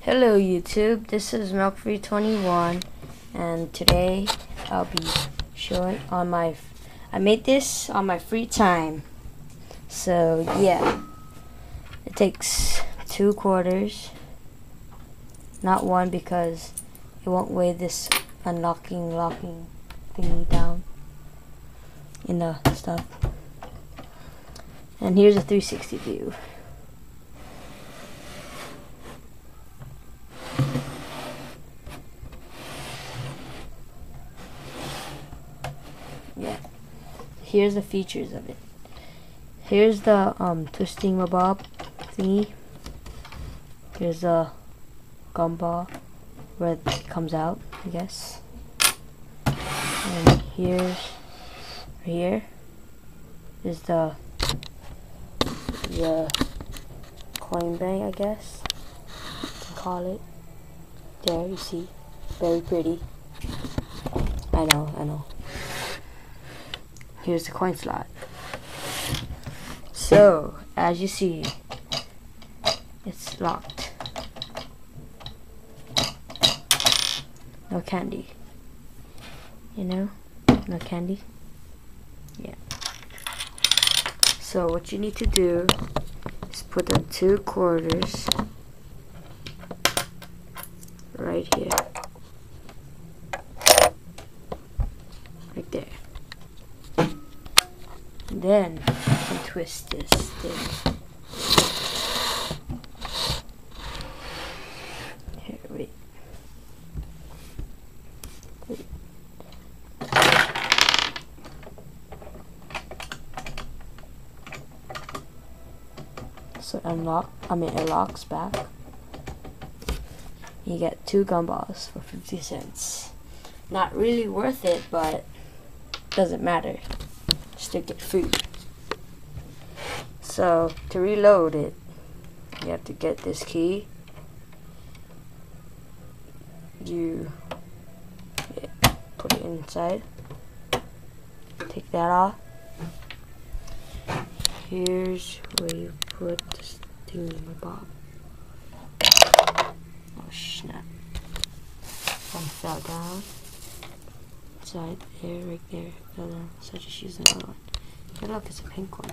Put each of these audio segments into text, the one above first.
Hello YouTube, this is Milkfree21 and today I'll be showing on I made this on my free time. So yeah, it takes 2 quarters, not one because it won't weigh this locking thingy down in the stuff. And here's a 360 view. Yeah, here's the features of it. Here's the twisting mabob thingy. Here's the gumball where it comes out, I guess. And here is the coin bag, I guess you can call it. There, you see, very pretty. I know. Here's the coin slot. So, as you see, it's locked. No candy. You know? No candy. Yeah. So, what you need to do is put the 2 quarters right here. Right there. Then you can twist this thing. Here, wait. So it locks back. You get 2 gumballs for 50 cents. Not really worth it, but doesn't matter. Still get food. So to reload it, you have to get this key. You put it inside. Take that off. Here's where you put this thing in my bob. Oh snap! One fell down. Inside there, right there. Fell down. So I just use another one. Hey, look, it's a pink one.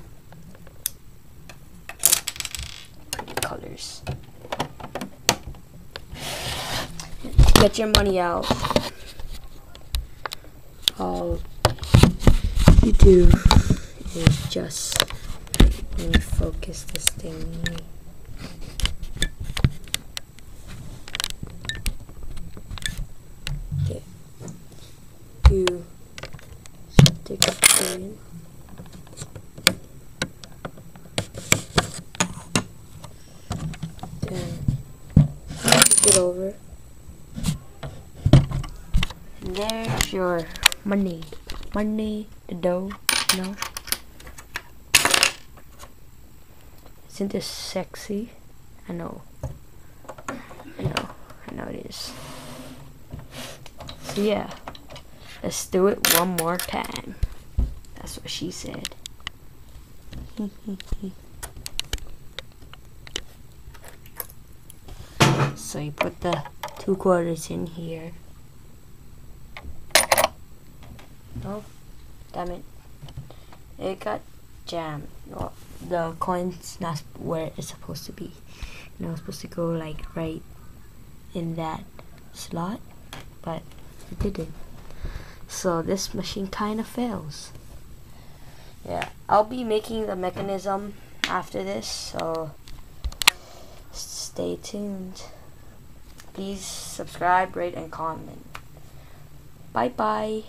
Pretty colors. Get your money out. All you do is just let me focus this thing. Okay. You stick it in. Then flip it over. And there's your money. Money, the dough, you know. Isn't this sexy? I know it is. So yeah, let's do it one more time. That's what she said. So you put the 2 quarters in here. Oh, damn it. It got jammed. Well, the coin's not where it's supposed to be. You know, it's supposed to go like right in that slot, but it didn't. So this machine kind of fails. Yeah, I'll be making the mechanism after this, so stay tuned. Please subscribe, rate, and comment. Bye bye.